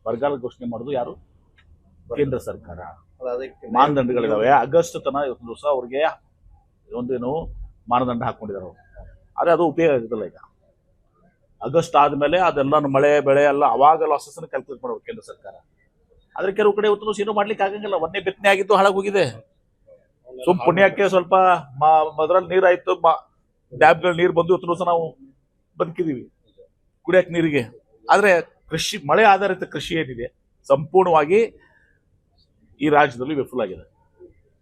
ಬರಗಾಲ ಘೋಷಣೆ ಮಾಡೋದು ಯಾರು? ಕೇಂದ್ರ ಸರ್ಕಾರ. ಮಾನದಂಡಗಳಿದಾವೆ. ಆಗಸ್ಟ್ ತನ ಇವತ್ತು ದಿವಸ ಅವ್ರಿಗೆ ಒಂದೇನು ಮಾನದಂಡ ಹಾಕೊಂಡಿದ್ದಾರೆ ಅವರು. ಆದರೆ ಅದು ಉಪಯೋಗ ಆಗುದಿಲ್ಲ. ಈಗ ಆಗಸ್ಟ್ ಆದ್ಮೇಲೆ ಅದೆಲ್ಲ ಮಳೆ ಬೆಳೆ ಎಲ್ಲ ಅವಾಗ ಲಾಸಸ್ ಕ್ಯಾಲ್ಕುಲೇಟ್ ಮಾಡೋರು ಕೇಂದ್ರ ಸರ್ಕಾರ. ಆದ್ರೆ ಕೆಲವು ಕಡೆ ಇವತ್ತು ದಿವಸ ಏನೂ ಮಾಡ್ಲಿಕ್ಕೆ ಆಗಂಗಿಲ್ಲ. ಒಂದೇ ಬಿತ್ತನೆ ಆಗಿದ್ದು ಹಾಳಾಗಿ ಹೋಗಿದೆ. ಸುಮ್ ಪುಣ್ಯಕ್ಕೆ ಸ್ವಲ್ಪ ಮೊದಲಲ್ಲಿ ನೀರಾಯ್ತು, ಡ್ಯಾಮ್ಗಳು ನೀರು ಬಂದು ಇವತ್ತು ದಿವಸ ನಾವು ಬದುಕಿದೀವಿ ಕುಡಿಯಕ್ಕೆ ನೀರಿಗೆ. ಆದ್ರೆ ಕೃಷಿ, ಮಳೆ ಆಧಾರಿತ ಕೃಷಿ ಏನಿದೆ ಸಂಪೂರ್ಣವಾಗಿ ಈ ರಾಜ್ಯದಲ್ಲಿ ವಿಫಲ ಆಗಿದೆ.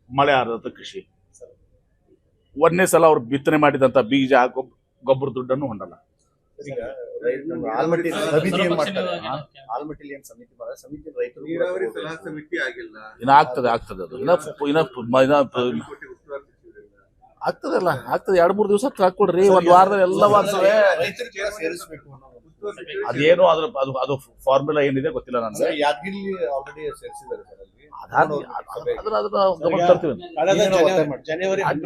ಮಳೆ ಆಧಾರಿತ ಕೃಷಿ. ಒಂದೇ ಸಲ ಅವ್ರು ಬಿತ್ತನೆ ಮಾಡಿದಂತ ಬೀಜ ಗೊಬ್ಬರ ದುಡ್ಡನ್ನು ಹೊಂದಲ್ಲ. ಇನ್ನ ಆಗ್ತದೆ ಅದು ಆಗ್ತದಲ್ಲ, ಆಗ್ತದೆ. 2-3 ದಿವಸ ಹಾಕೊಡ್ರಿ, ಒಂದ್ ವಾರದಲ್ಲಿ ಎಲ್ಲ ಆಗ್ತದೆ. ಅದೇನು ಅದು ಫಾರ್ಮುಲಾ ಏನಿದೆ ಗೊತ್ತಿಲ್ಲ ನನಗೆ.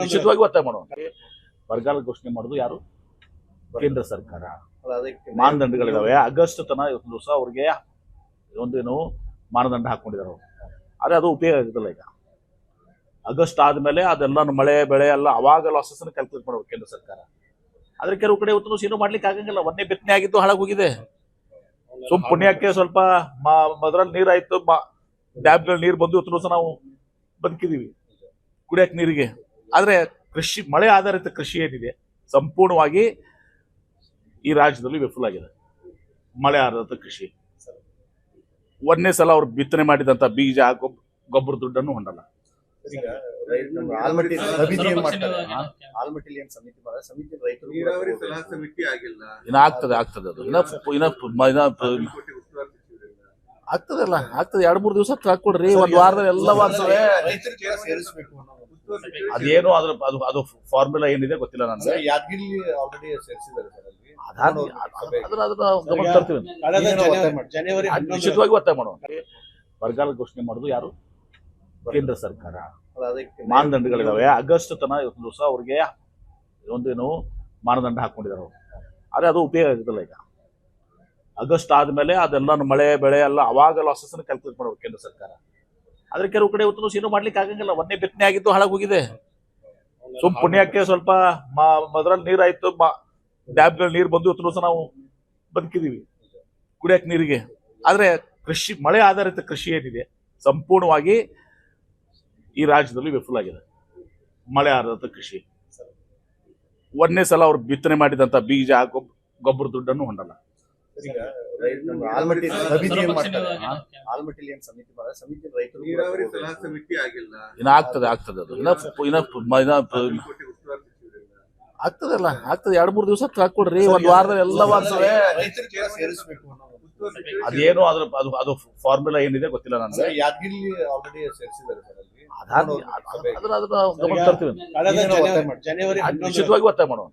ನಿಶ್ಚಿತವಾಗಿ ಒತ್ತಾಯ ಮಾಡುವ. ಬರಗಾಲ ಘೋಷಣೆ ಮಾಡೋದು ಯಾರು? ಕೇಂದ್ರ ಸರ್ಕಾರ. ಮಾನದಂಡಗಳಿದಾವೆ. ಆಗಸ್ಟ್ ತನ ಇವತ್ತು ದಿವಸ ಅವ್ರಿಗೆ ಒಂದೇನು ಮಾನದಂಡ ಹಾಕೊಂಡಿದ್ದಾರೆ ಅವರು. ಆದ್ರೆ ಅದು ಉಪಯೋಗ ಆಗುದಿಲ್ಲ. ಈಗ ಆಗಸ್ಟ್ ಆದ್ಮೇಲೆ ಅದೆಲ್ಲ ಮಳೆ ಬೆಳೆ ಎಲ್ಲ ಅವಾಗ ಲಾಸಸ್ ಕ್ಯಾಲ್ಕುಲೇಟ್ ಮಾಡೋರು ಕೇಂದ್ರ ಸರ್ಕಾರ. ಆದ್ರೆ ಕೆಲವು ಕಡೆ ಇವತ್ತು ದಿವಸ ಏನೂ ಮಾಡ್ಲಿಕ್ಕೆ ಆಗಂಗಿಲ್ಲ. ಒಂದೇ ಬಿತ್ತನೆ ಆಗಿದ್ದು ಹಾಳಾಗಿ ಹೋಗಿದೆ. ಸುಮ್ ಪುಣ್ಯಕ್ಕೆ ಸ್ವಲ್ಪ ಮೊದಲಲ್ಲಿ ನೀರಾಯ್ತು, ಡ್ಯಾಮ್ಗಳು ನೀರು ಬಂದು ಇವತ್ತು ದಿವಸ ನಾವು ಬದುಕಿದೀವಿ ಕುಡಿಯಕ್ಕೆ ನೀರಿಗೆ. ಆದ್ರೆ ಕೃಷಿ, ಮಳೆ ಆಧಾರಿತ ಕೃಷಿ ಏನಿದೆ ಸಂಪೂರ್ಣವಾಗಿ ಈ ರಾಜ್ಯದಲ್ಲಿ ವಿಫಲ ಆಗಿದೆ. ಮಳೆ ಆಧಾರಿತ ಕೃಷಿ. ಒಂದೇ ಸಲ ಅವ್ರು ಬಿತ್ತನೆ ಮಾಡಿದಂತ ಬೀಜ ಗೊಬ್ಬರ ದುಡ್ಡನ್ನು ಹೊಂದಲ್ಲ. ಇನ್ನ ಆಗ್ತದೆ ಅದು ಆಗ್ತದಲ್ಲ, ಆಗ್ತದೆ. 2-3 ದಿವಸ ಹಾಕೊಡ್ರಿ, ಒಂದ್ ವಾರದಲ್ಲಿ ಎಲ್ಲ ಆಗ್ತದೆ. ಅದೇನು ಅದು ಫಾರ್ಮುಲಾ ಏನಿದೆ ಗೊತ್ತಿಲ್ಲ ನನಗೆ. ನಿಶ್ಚಿತವಾಗಿ ಒತ್ತಾಯ ಮಾಡುವ. ಬರಗಾಲ ಘೋಷಣೆ ಮಾಡೋದು ಯಾರು? ಕೇಂದ್ರ ಸರ್ಕಾರ. ಮಾನದಂಡಗಳಿದಾವೆ. ಆಗಸ್ಟ್ ತನ ಇವತ್ತು ದಿವಸ ಅವ್ರಿಗೆ ಒಂದೇನು ಮಾನದಂಡ ಹಾಕೊಂಡಿದ್ದಾರೆ ಅವರು. ಆದ್ರೆ ಅದು ಉಪಯೋಗ ಆಗುದಿಲ್ಲ. ಈಗ ಆಗಸ್ಟ್ ಆದ್ಮೇಲೆ ಅದೆಲ್ಲ ಮಳೆ ಬೆಳೆ ಎಲ್ಲ ಅವಾಗ ಲಾಸಸ್ ಕ್ಯಾಲ್ಕುಲೇಟ್ ಮಾಡೋರು ಕೇಂದ್ರ ಸರ್ಕಾರ. ಆದ್ರೆ ಕೆಲವು ಕಡೆ ಇವತ್ತು ದಿವಸ ಏನೂ ಮಾಡ್ಲಿಕ್ಕೆ ಆಗಂಗಿಲ್ಲ. ಒಂದೇ ಬಿತ್ತನೆ ಆಗಿದ್ದು ಹಾಳಾಗಿ ಹೋಗಿದೆ. ಸುಮ್ ಪುಣ್ಯಕ್ಕೆ ಸ್ವಲ್ಪ ಮೊದಲಲ್ಲಿ ನೀರಾಯ್ತು, ಡ್ಯಾಮ್ಗಳು ನೀರು ಬಂದು ಇವತ್ತು ದಿವಸ ನಾವು ಬದುಕಿದೀವಿ ಕುಡಿಯಕ್ಕೆ ನೀರಿಗೆ. ಆದ್ರೆ ಕೃಷಿ, ಮಳೆ ಆಧಾರಿತ ಕೃಷಿ ಏನಿದೆ ಸಂಪೂರ್ಣವಾಗಿ ಈ ರಾಜ್ಯದಲ್ಲಿ ವಿಫಲ ಆಗಿದೆ. ಮಳೆ ಆಧಾರಿತ ಕೃಷಿ. ಒಂದೇ ಸಲ ಅವ್ರು ಬಿತ್ತನೆ ಮಾಡಿದಂತ ಬೀಜ ಗೊಬ್ಬರ ದುಡ್ಡನ್ನು ಹೊಂದಲ್ಲ. ಇನ್ನ ಆಗ್ತದೆ ಅದು ಆಗ್ತದಲ್ಲ, ಆಗ್ತದೆ. 2-3 ದಿವಸ ಹಾಕೊಡ್ರಿ, ಒಂದ್ ವಾರದಲ್ಲಿ ಎಲ್ಲ ಆಗ್ತದೆ. ಅದೇನು ಅದು ಫಾರ್ಮುಲಾ ಏನಿದೆ ಗೊತ್ತಿಲ್ಲ ನನಗೆ. ನಿಶ್ಚಿತವಾಗಿ ಒತ್ತಾಯ ಮಾಡುವ.